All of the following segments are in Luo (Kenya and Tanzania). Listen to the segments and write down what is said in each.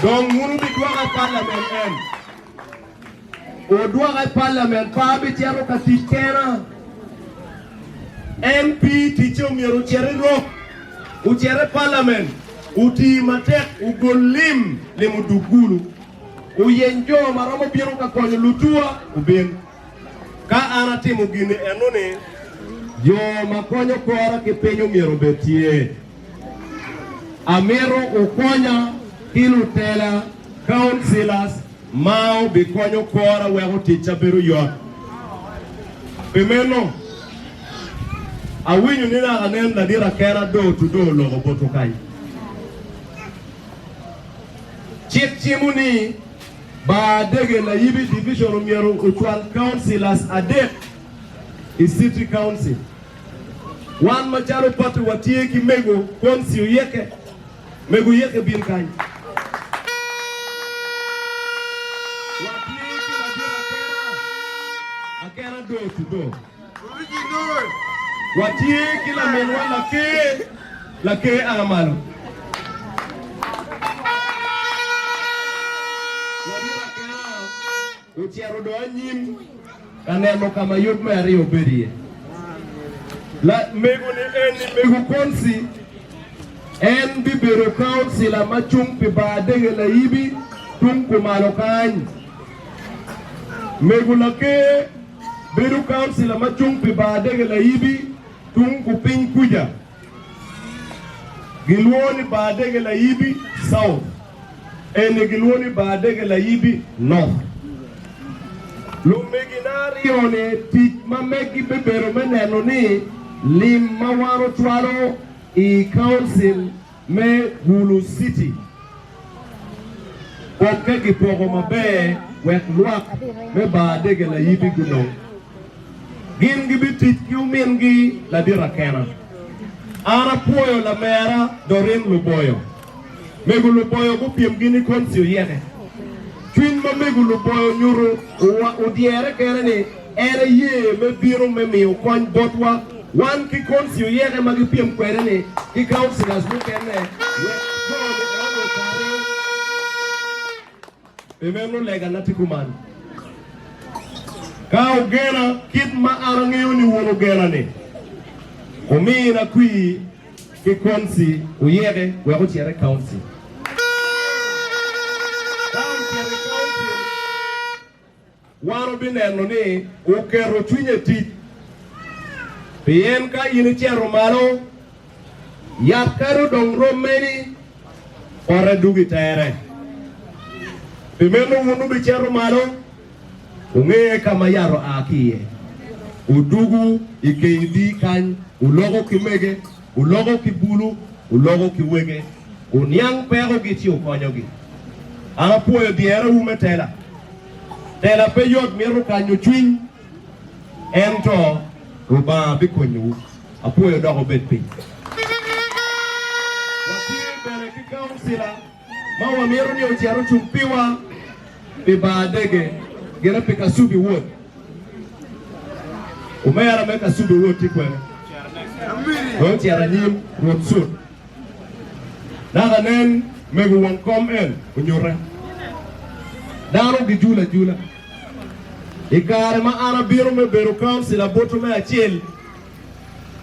Dong munu bi dwa parliament en. O dwa parliament pa bi tiaro ka tikena. MP ticho miero chere ro. U chere parliament. Uti matek ugolim le mudugulu. Uyenjo maramo biro ka konyo lutua ubin. Ka anati mugini enone. Yo makonyo kora ke penyo miero betie. Amero ukonya kilutela councillors mau bikonyo kora wego ticha beru yot. Pimeno. Awinyo nina anem na dira kera do to do logo boto kai. Chief Chimuni ba dege la yibi division miero utual councillors ade is city council. One macharo patu watie ki mego konsi yeke mego yeke bin kai. Watie ki la dira kera do to do. Watie ki la menwa la ke amal. Uchiaro do anyim kaneno kama yot mari obedie la mego ni eni mego konsi en bibero council la machung pe badege la yibi tung ko malokan mego la ke bero council la machung pe badege la yibi tung ko pin kuja gilwoni badege la yibi south eni gilwoni badege la yibi north. Lumeginari one tit mamegi bebero meneno ni lim mawaro twaro I council me Hulu City. Oke ki pogo mabe wek luak me ba dege la yibi guno. Gin gibi tit kiumin gi la dira kena. Ara poyo la mera dorin luboyo. Megu luboyo kupiem gini konsiyo yene. Twin mamegu luboyo nyuru udiere kene ni ere ye me biro me mi ukwan botwa wan ki konsiyo yene magipiem kwene ni ki councillors mukene Pemeno lega natikumani ka ugena kit ma arangeyo ni wono gena ni kumina kui ki konsi uyere weko chere council waro bineno ni ukero chunye tit pien ka ini chero malo yakaro dongro meni ore dugi tere pimeno wunu bichero malo unge kama yaro akiye udugu ikeidi kan ulogo kimege ulogo kibulu ulogo kiwege unyang pero gichi ukonyogi ana puyo diere umetela tela peyot miru kanyo chwiny ento ruba bikonyu apuyo dogo betpi watie bere ki councilor mawa miru ni ochiaro chumpiwa bibadege gira pika subi wood umeyara meka subi wood tikwene ochiara nyim ruot sud daga nen megu wankom en unyure daro gi jula ikare ma ana biro me bero council aboto me achiel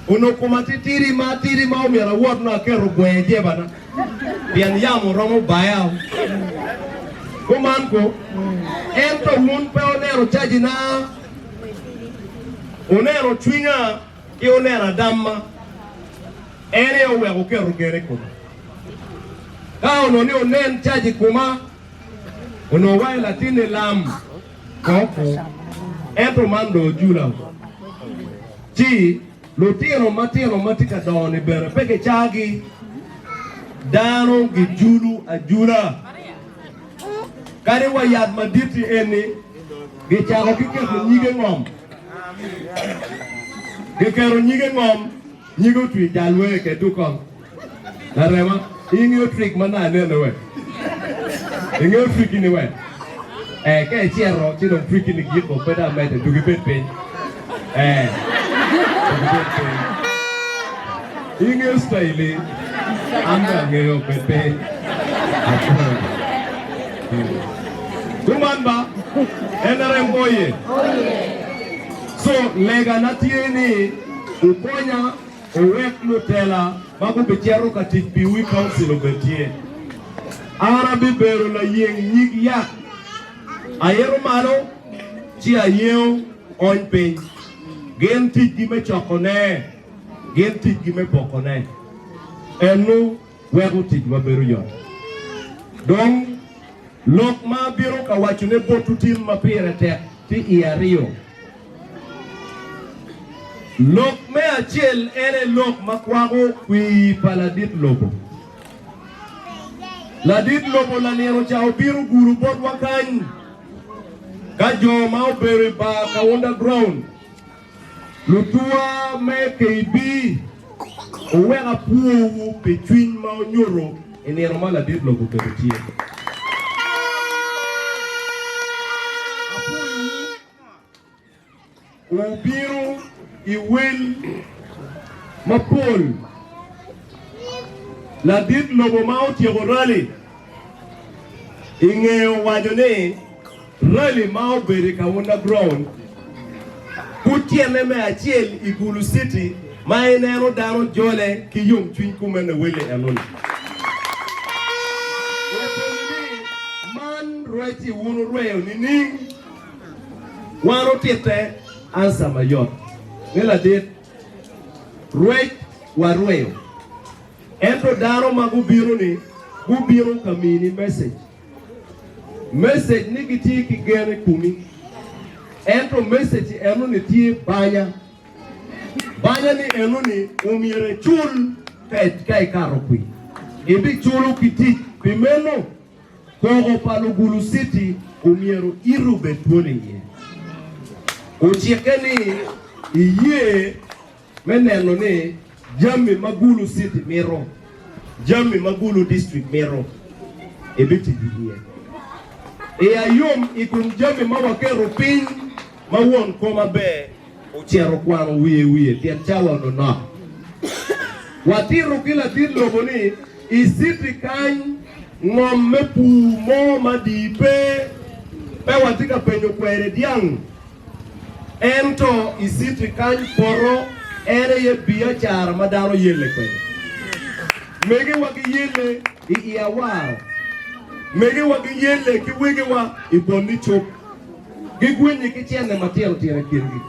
uno kumatitiri matiri ma umira wot na kero gweje bana pian yamo romo bayao kumanko ento mun pe onero chaji na onero chwinya ki onera damma ere owe ko kero gere ko ka ono ni onen chaji kuma ono wa latine lam koko ento mando jula ti lotino matino matika doni bere peke chagi dano gi julu ajula kare wa yad maditi eni gi chago kike nyige ngom gi kero nyige ngom nyigo twi jalwe ke tukon na rema ingyo trick manane no we ingyo trick ni we ke chiero chi don trick ni gipo peda mete dugi pepe ingyo style anga ngeo pepe Kumamba enere oye. So lega natieni uponya owek lutela magu bichero katik piwi council obetie. Arabi bero la yeng nyig yak. Ayero malo chi ayeo on piny. Gen tich gi me chokone. Gen tich gi me pokone. Enu wego tich mabero yot. Dong lok ma biro ka wachune botutin mapire tek ti iario. Lok me achiel ene lok makwago kwi paladit lobo. Ladit lobo la nero cha obiru guru bod wakany. Kajo ma obere ba ka underground. Lutua me KB. Owega puo between ma onyoro enero ma ladit lobo kebetie. Ubiru iwin mapol la dit lobo mauti rally ingeo wajone rally mau bere ka underground kutiene me achiel Igulu City ma enero daro jole ki yum twin kumene wele alone man reti wunu reo nini wano tete ansa mayot nela dit ruet warweo ento daro magubiro ni gubiro kamini message ni giti kigene kumi ento message enu ni tie banya ni enu ni umiere chul kai karo kui ebi chulu kiti pimeno kogo palugulu city umiero irube tuone ye Uchiekeni iye meneno ni Jami Magulu City miro Jami Magulu District miro ebiti diye ayom ikun Jami mawakero pin mawon koma be uchiero kwano wiye tiachawa no watiru kila tidlobo ni isiti kany ngom mepu mo madipe pe watika penyo kwere diang ento isiti kany poro ere ye biya chara madaro yele kwe mege wagi yele iawaro mege wagi yele kiwege wa iboni chop gigwenye kichene matiero tiere kirgi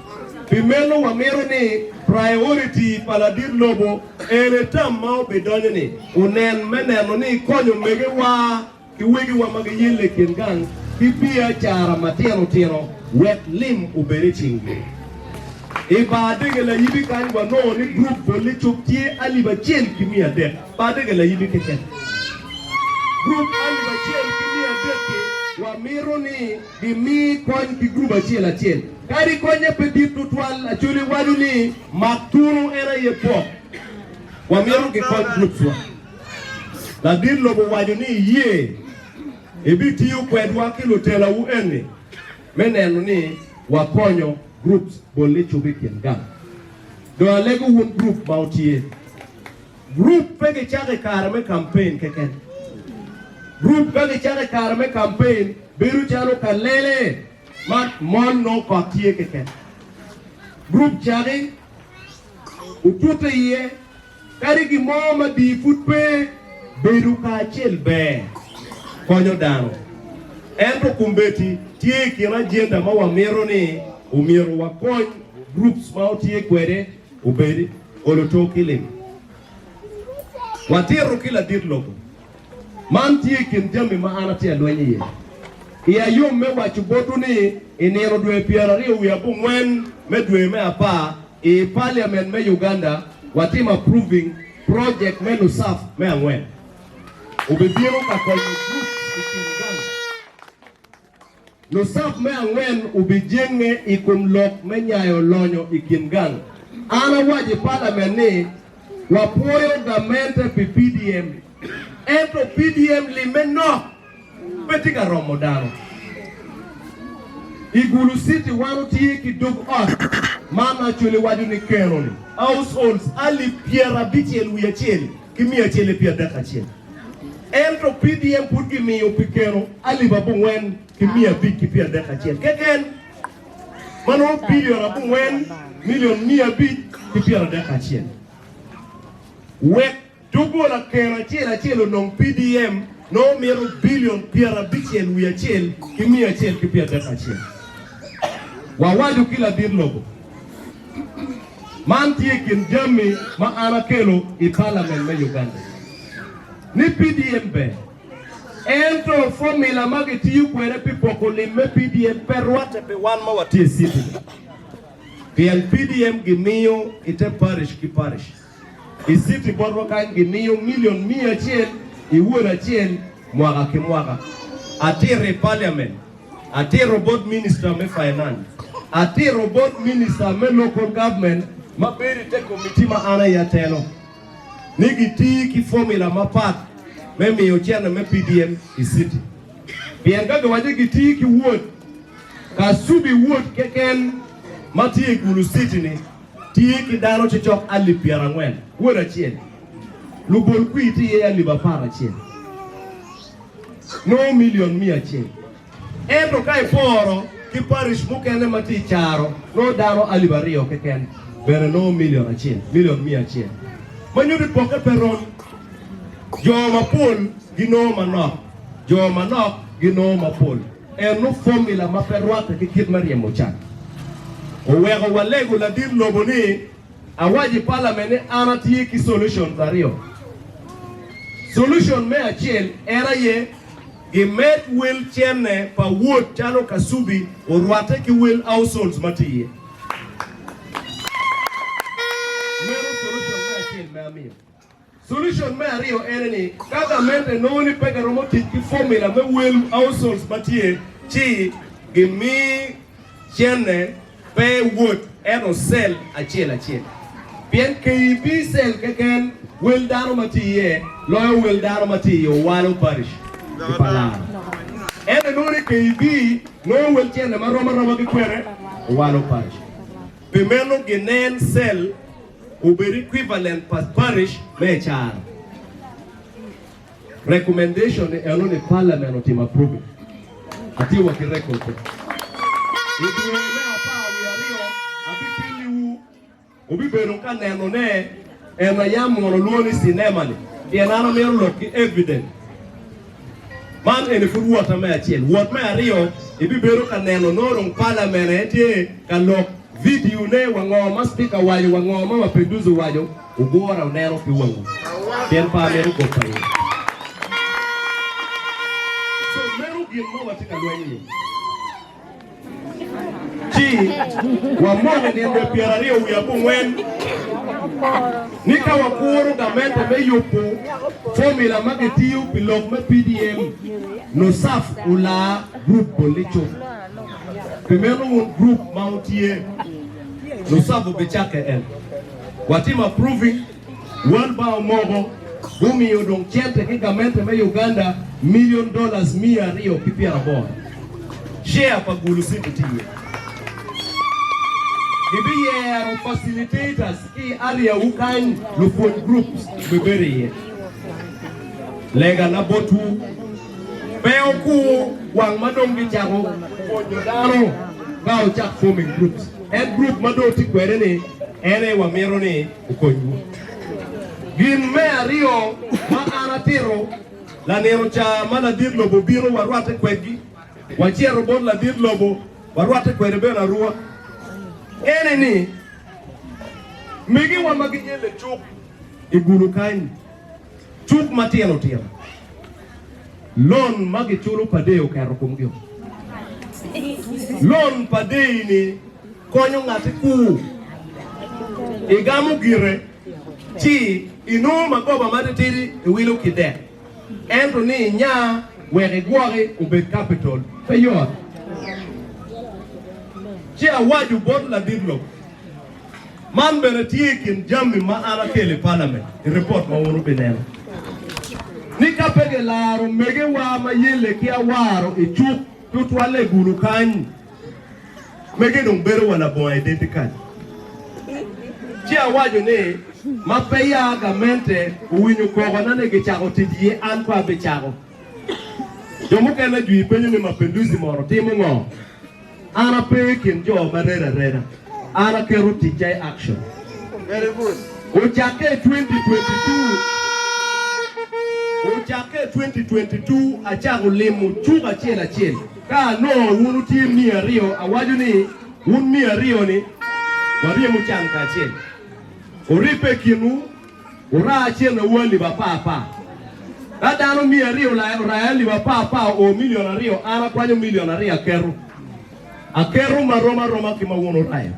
pimeno wa mero ni priority paladir lobo ere tam mao bedonye ni unen meneno ni konyo mege wa kiwege wa mage yele kingang kibiya chara matiero tiero wet lim ubere chingi ibadege la yibi kan wa no ni group boli choptie aliba chel kimia de badege la yibi keken group aliba chel kimia de ke wa miro ni di mi kon ki group achel achel kari konye pedi tutwal achuli wadu ni maturu era ye po wa miro ki kon group wa la din lobo wadu ni ye ebiti yu kwedwa kilo tela u ene meneno ni wakonyo groups bole chubikin gam do alego won group bautie group pege chake karame campaign keken group pege chake karame campaign biru chalo kalele mat mon no patie keken group chake utute ye karigi moma di futpe biru ka chelbe konyo dano ento kumbeti tie kira jenda mawa mero ni umiero wakon groups mautie kwere ubedi oloto kilim watiro kila dirlogo man tie kin jami maana tie lwenye ye ya yom me wachubotu ni inero dwe piarari uyabu ngwen medwe me apa parliament me Uganda watim approving project me nusaf me ngwen ubebiro kakol groups ikinganga nusaf me ngwen ubijenge ikumlok me nyayo lonyo ikingang ana waji parliament ni wapoyo gamente PDM ento PDM limeno betika romodano Igulu City wanu tiye kidug mama chule wadu ni keroni households ali piera biti elu ya cheli kimia chele pia daka cheli Entro PDM put give me opikero alibabu wen kimia big kipia deka chien. Keken mano billion abu wen million mia big kipia deka chien. Wek dugo la kera chien non PDM no mero billion piara bichien wia chien kimia chien kipia deka chien. Wawaju kila dir logo. Man kin jami ma ana kelo I parliament me Uganda. Ni PDM be. Entro formula mageti yu kwere people ko le me PDM perwate pe wan ma wati city. Pian PDM gimiyo ite parish ki parish. I city borro kan gimiyo million mia chien I wura chien mwaka ki mwaka. Atire parliament. Atire robot minister me finance. Atire robot minister me local government. Maberi te committee ma ana ya telo. Nigiti ki formula mapat. Memi yochana me PDM I city. Biangaga waje giti ki wood. Kasubi wood keken mati gulu city ni. Ki dano chichok ali piarangwen. Wood a chien. Lubol kuiti ye ali bapara chien. No million mia chien. Endo kai poro ki parish mukene mati charo. No dano ali bario keken. Bere no million a chien. Million mia chien. Manyuri poke peron. Joma pol gino manok. Joma nok gino mapol. No formula maperwate ki kit marie mochan. Owego walego la dir loboni awaji parliament anati ki solution tario. Solution me achiel era ye gimet will chene pa wood chano kasubi orwate ki will households matiye. Mero solution me achiel me amir. Solution me ario eneni government no ni pega romoti ki formula me will households matiye chi gimi chene pay wood eno sell achiel. Bien KB sell keken will dano matiye loyo will dano matiye walo parish. Ipala. Ene no ni KB no will chene maroma ki kwere walo parish. Pimeno ginen sell Uberi equivalent per parish me char. Recommendation eno ni parliament otima approve. Ati waki record. Itu me apa wiario abipili u ubi beruka neno ne ena yamu luoni cinema ni. Ienano mero loki evident. Man ene furu wata me achien. Wat me ario ibi beruka neno norong parliament eti kalok video ne wangoma speaker wayo wangoma Mapenduzi wayo ugora unero piwangu bien pa meru ko pa so meru gimo watika lwenyi chi wa mone ne piarario uyabu wen nika wakuru gamente me yupu formula magetiu bilog me PDM no saf ula group policho primero un group mountie no savo bechake en watima proving one bao mogo gumi yodong chente kigamente me Uganda $1 million mia rio kipiara bona share pa gulu siku tiye gibiye facilitators ki area ukan lufon groups bebere lega na botu Beoku wang madong gichago Ponyodaro Gao chak forming groups and group mado ti kwere ni ene wa mero ni ukonyu Gin me ario ma anatiro la nero cha mana dir lobo biro warwate kwegi Wachia robot la dir lobo warwate kwere be na ruwa ene ni Migi wa maginyele chuk igulu kain chuk matiano tira Loan magi chulu padeo karo kumgyo. Loan padei ni konyo ngati ku. Igamu gire chi inu magoba matetiri iwilu kide. Endo ni nya were gwari ube capital. Feyo. Chi awaju bod la didlo. Man beretikin jammi ma ala kele parliament. Report ma wonu benelo. Nika pege laro mege wa mayele kia waro ichuk tutwale gulu kanyi mege dong bero wana bon identical chia wajo ne Mapeya gamente uwinyu kogo nane gichago tijie an kwa bichago. Jomuke na jui penyo ni mapenduzi moro timu ngo. Ana pekin jo marera. Ana keru tijai action. Very good. Uchake 2022 achago limu chuga chela. Ka no unu team ni Rio awaju ni un mi Rio ni warie muchanka chela. Uripe kinu ura chela wali ba papa. Kada no mi Rio la li ba papa o million Rio ana kwanyo million Rio akeru maroma kima wono raya.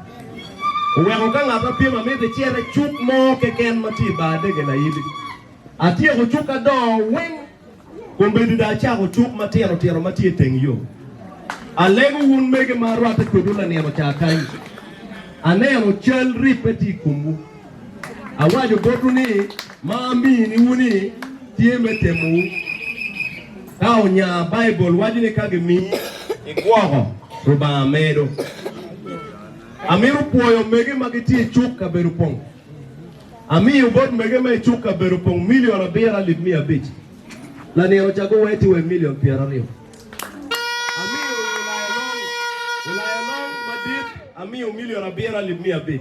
Uweko ka ng'ato pima mede chere chuk mo keken mati bade gena yibi. Atie ko chuka do wing kumbedi da cha ko chuk matero mati teng yo. Alego un mege marwata kudula ne mo cha kai. Aneno chel ripeti kumu. Awajo bodu ni mami ni wuni tie metemu. Ka onya Bible wajini kage mi igwogo ruba medo. Amiru puoyo mege magiti chuka berupong. Ami ubod mege me chuka berupong million abira libmia bich. La nero chago weti we million piara rio. Ami ulayalong madit ami million abira libmia bich.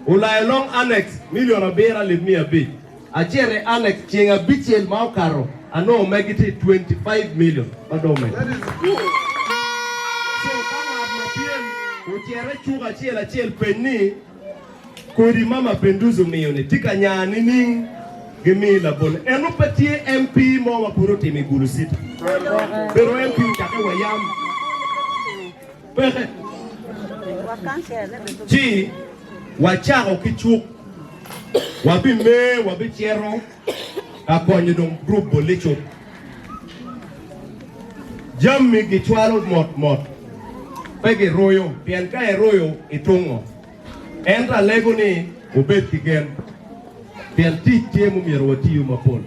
Ulayalong annex million abira libmia bich. Achere annex chenga bichel maukaro ano megiti 25 million. Madome. That is good. Uchere chuga chiel penni kodi mama penduzo miyone tika nyani ning gemila bol eno petie MP mo mapuro timi gulu sita pero MP uchake wayam pehe chi wachako kichuk wabi chero akonyo dong group bolicho jammi gichwalo mot pege royo pianka royo itungo entra lego ni ubet kigen pianti tiemu mirwatiyu mapol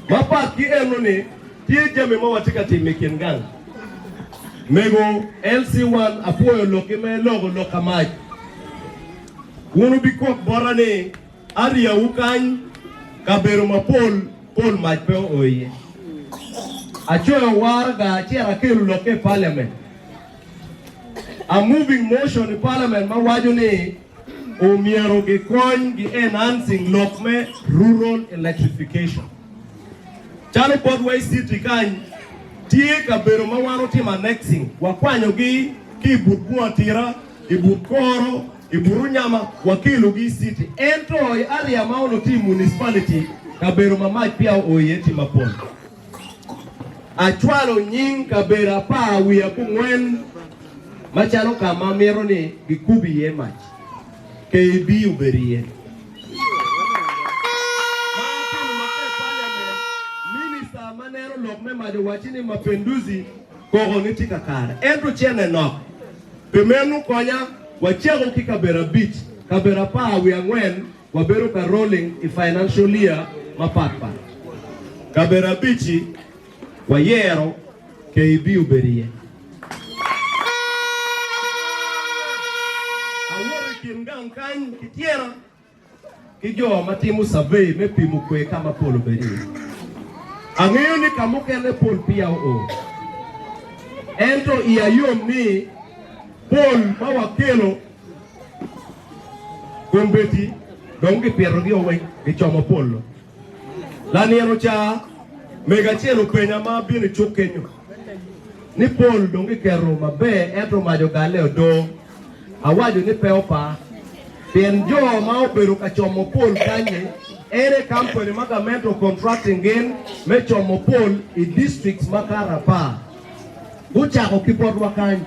mapat ki eno ni tie jame mawatika timekin gang mego LC1 apoyo lokime logo lokamaj unu bikok borane aria ukany kabero mapol pol majpeo oye achoyo warga chera kelu loke parliament. A moving motion in Parliament mawajuni omiero gi kony gi enhancing lokme rural electrification. Chalo Podway City kany tie kabero mawano tim annexing wakwanyo gi kibut atira ibut koro iburu nyama wakilu gi city ento area maono tim municipality kabero mamaj pia oye timapon. Achwalo nying kabera pa wiya kungwen machalo kama mero ni gikubi ye mach KB uberie minister manero lokme majo wachini mapenduzi kogo nitika kara endo chene no pemenu konya wachego kikabera beach kabera pa wiangwen wabero ka rolling i financial year mapatpa kabera beach wayero KB uberie kan kitiera kijo matimu survey mepimu kwe kama polo beri angeyo ni kamuke ne pol pia o ento iyayom ni pol mawakelo gombeti donge piero gi owe gichomo polo laniero cha mega chelo penya ma bini chukenyo ni pol donge kero mabe ento majo gale odo awajo ni peopa Pien jo ma obero ka chomo pol kanye ere company magamento contracting in me chomo pol i districts makara pa guchako kipodwa kanye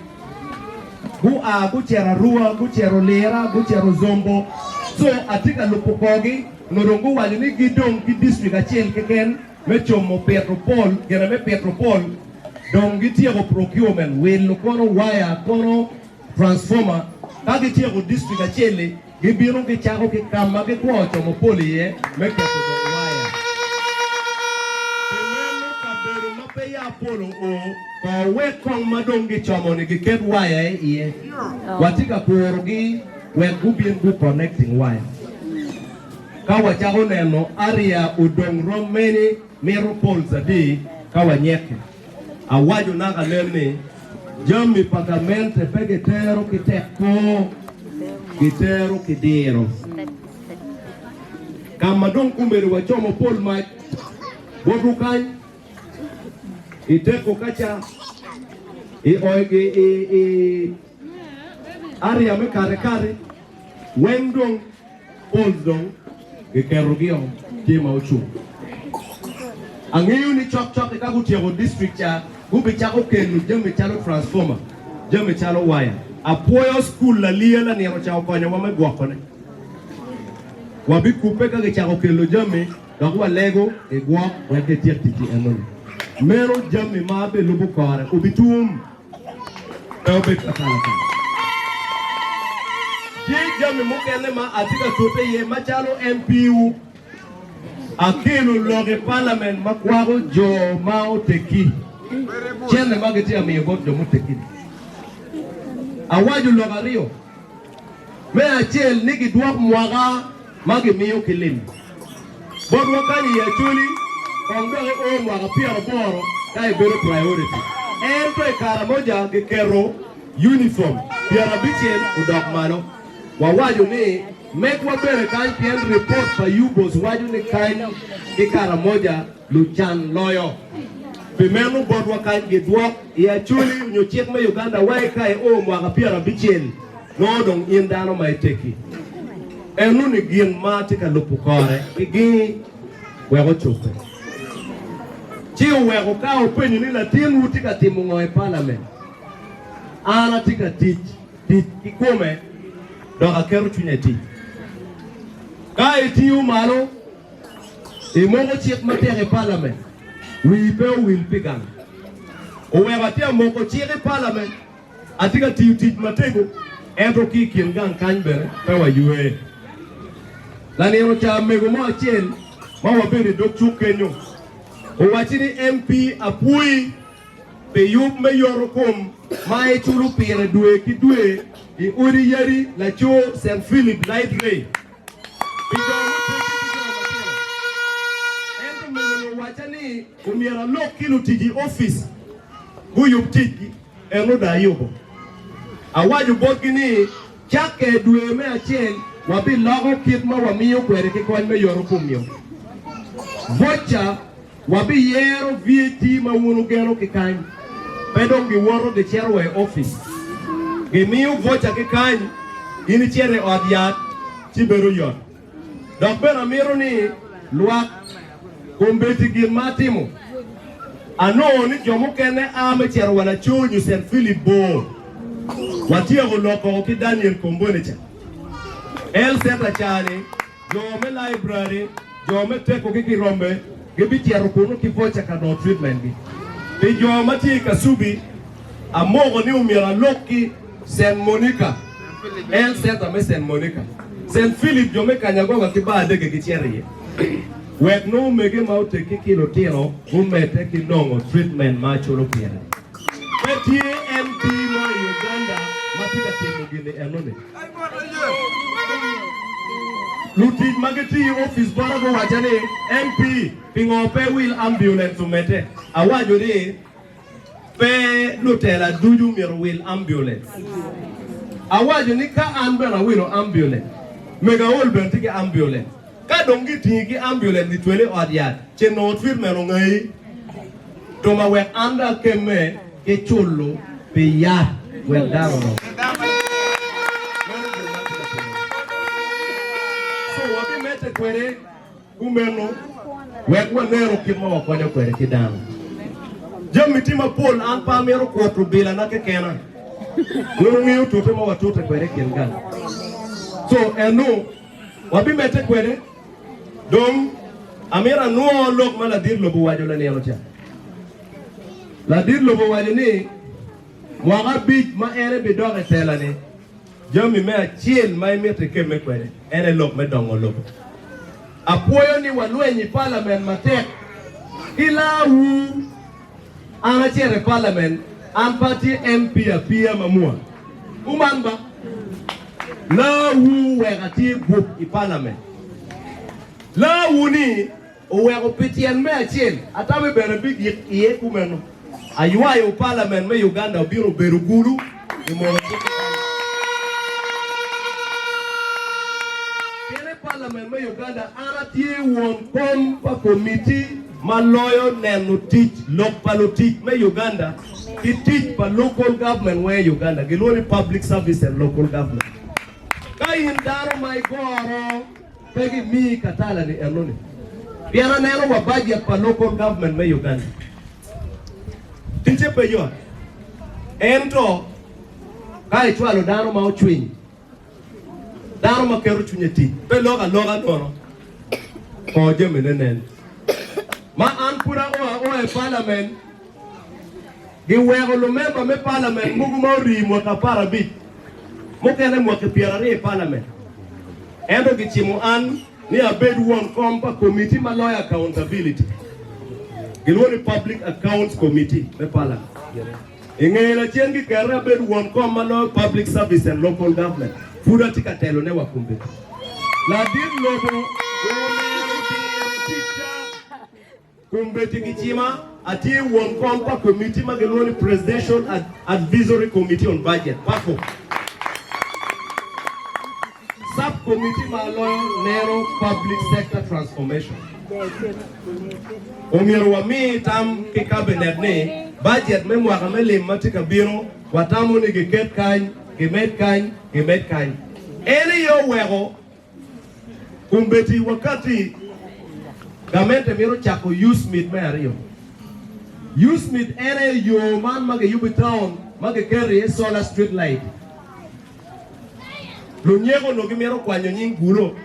guchera rua guchero lera guchero zombo so atika lupukogi norongu wali ni gidong ki district achiel keken me chomo Petropol gena me Petropol dong gitiego procurement will kono wire kono transformer kagi tiego district achiel gibiro ke chako ke kama ke kuocho mopoli ye meke to waya temelo kabero mape ya polo o ko we kong madongi chomo ni giket waya ye watika kuorogi we gubien gu connecting wire kawa chako neno area udong romeni mero polza di kawa nyeke awaju naga lene jami pagamente pegetero kiteko kitero kidiro kama dong kumbere wachomo pol ma bodukan iteko kacha area me kare wendong poldong kekerugio kima uchu angeyu ni chok ka gutiego district cha gubi chako kenu jemi chalo transformer jemi chalo wire apoyo school la liela ni rocha konyo mama gwakone wabi kupe ka chako kelo jemi dogwa lego e gwak weke tiki enoni mero jemi mabe lubu kore ubitum obe akala jami mukene ma atika tope ye machalo MPU akilu loge parliament makwago jo mao teki chene mageti amigo jo muteki awaju logario me achel nigi duak mwaga magi miyo kilim bodwa kani ya chuli kongdoge o mwaga piero boro kai bero priority ento kara moja gekero uniform piero bichel udok mano wawaju ni make wabere kan pien report for you boss waju ni kan kikara moja luchan loyo pimenu bodwa kan gidwa ya chuli nyochiek ma Uganda wai kai o mwaga piera bichel nodong indano maiteki enu ni gin matika lupukore igi wego chupe chi wego ka openyu ni latin utika timungo e parliament ana tika tich ikome doka keru chunyeti kai tiu malo imogo chiek matere parliament we be will pigan owe batia moko chiek parliament atika tiu tich matego ento kikin gang kanbere pewa yue lani ero cha mego mo achiel ma wabere dok chukenyo owachini MP apui pe yub me yoro kom ma e chulu pire dwe ki dwe i uri yari la cho St. Philip Light Ray ento mego wachani umiera lok kilo tiji office guyub tiji eno da yobo awaju bokini chake dwe me achiel wabi logo kit ma wamiyo kwere ki kwan me yoro kumyo vocha wabi yero VAT ma wunu gero ki kany pedong gi woro de cherwe office gimiyo vocha ki kany ini chere odiat chibero yot dok bena miro ni luak kumbeti gi matimo ano ni jomo kene ame chero wala chunyu St. Philip Bo watia goloko ki Daniel Kombonecha El Seta Chani, Jome Library, Jome Teko Kiki Rombe, Gibiti Arukuno Kivocha Kano Treatment. The Jomati Kasubi, a Mogo New Mira Loki, St. Monica, El Seta Me St. Monica, St. Philip Jome Kanyagoga Kiba de Gicheri. Wek no Megi Maute Kiki Lotino, who may take it long of treatment Macho Lokiana. But here MP Uganda, Matika Timogini Anone. Lutit magati office barago wajane MP pingope will ambulance umete awajo de pe lutela duju mir will ambulance awajo ni ka ambulance will ambulance mega ol bentike ambulance ka dongi tigi ambulance ni twele odia che no treatment ngai to ma we anda keme ke chulo pe ya well down kwere kumeno wekwa nero kimo wakonya kwere kidano jami tima pol an pa mero kwatro bila na kekena nungiyo tupe ma watote kwere kengana so eno wabi mete kwere dom amira nuo lok ma la dir lobo wajo la nero cha la dir lobo wajo ni mwaga bit ma ere bidoge tela ni jami me achiel ma imete keme kwere ene lok me dongo lobo apoyo ni walwenyi parliament matek ila wu anachere parliament ampati MP apia mamua umamba la wu wegati group i parliament La wuni owego pitien me achiel atawe bere big ye kumeno aywayo parliament me Uganda biro beru guru imoro kene parliament me Uganda aratie won kom pa committee maloyo neno teach local teach me Uganda ki teach pa local government we Uganda giloni public service and local government kayin daro my goro pegi mi katala ni eloni biara neno wa budget pa local government me Uganda tinche peyo ento kai chwalo daro ma ochwiny daro ma kero chunyeti pe loga nono ko jeme nenen ma an pura o e parliament gi wego lo member me parliament mugu mo rimo ka parabit mo kene mo ke pierare parliament endo gi chimo an ni abed won kompa committee ma lawyer accountability gilwoni public accounts committee me parliament ingela chengi kera abed won kom ma lawyer public service and local government fuda tika telo ne wakumbe la din lobo kumbe tikichima ati won kompa committee ma gilwoni presidential advisory committee on budget pafo subcommittee maloyo nero public sector transformation. Omiero wa mi tam ki cabinet ni budget me mwaka mele matika biro watamu ni giket kany gimet kany ene yo wego kumbeti wakati gamente miro chako use meet me ario use meet ene yo man mage yubi town mage carry solar street light lunyego no gimero kwanyo nying gulo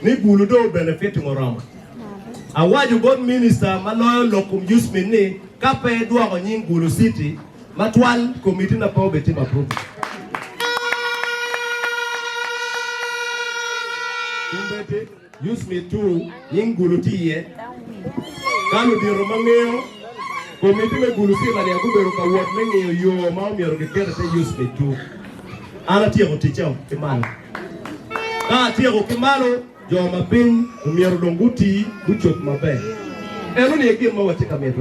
ni gulo do benefit ngorama awaju god minister maloyo lokum use me ni kape dwa nying gulo city matwal committee na power beti approve kumbete use me too nying gulo tiye kanu diro mangeo committee me gulo city bali akubero ka wot mengeo yo ma omiero ke kerte use me too ana tiego tichao kimalo tiego kimalo jo mapin umiero donguti buchot mabe eno ni ekir mawatika meto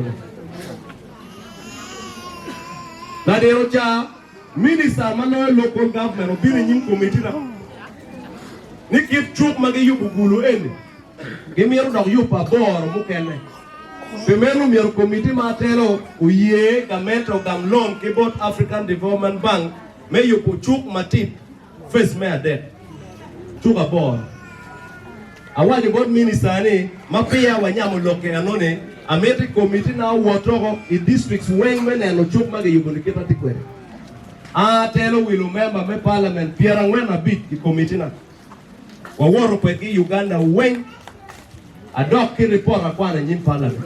na dero cha minister mano local government obiri nyim committee na nikit chuk mage yubu gulu ene gimiero dog yupa bor mukene pemenu miero committee matelo uye gamento gamlon kibot African Development Bank me yupo chuk matip face me ade chuk abor awali god minister ni mapia wanyamo loke anone ameti committee na wotoko i districts weng meneno chuk mage yupo nikita tikwere telo wilu member me parliament piera ngwena bit i committee na waworo peki Uganda weng adok ki report akwana nyim parliament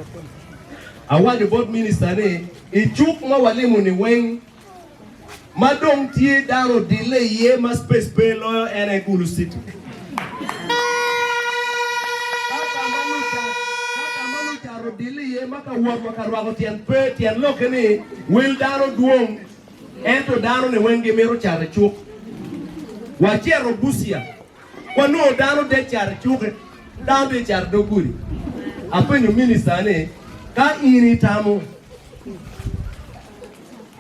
awali god minister ni i chuk ma walimu ni weng madong tie daro delay ye ma space pe loyo ene Gulu City kaka manucha ro delay ye maka wor maka rwago tien pe tien loke ni wil daro duong ento daro ne wenge mero chare chuk wachiero busia kwano daro de chare chuk daro de chare doguri apenyo minister ne ka ini tamo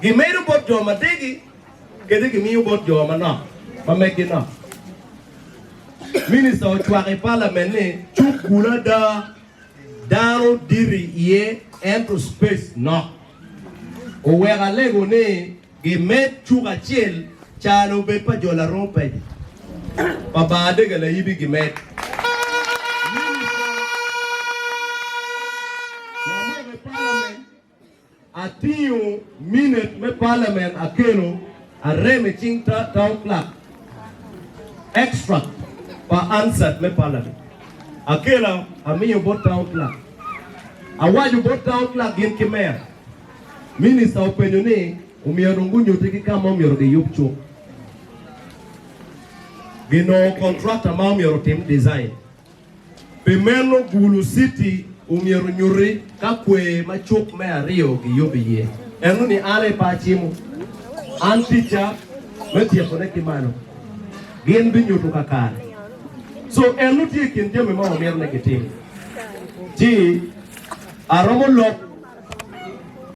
gimeru bot joma degi kede gimiu bot joma no mameki no minister ochware parliament ne chukula da daro diri ye into space no owera lego ne gimet chuka chiel chalo bet pa jola rompe babade gala yibi gimet atiyo minute me parliament akelo a remeching town clerk extract pa answer me parliament akela amiyo bot town clerk awaju bot town clerk gin kimer minister openyo ni umiyo ngunyo tiki kama umiyo de yupcho gino contractor ma umiyo team design pemeno Gulu City umiero nyuri kakwe machuk me ario gi yobiye enu ni ale pa chimu anticha metia kone kimano gin bi nyutu kakare So elutie kin jemi ma omier ne gitim. Ji aromo lok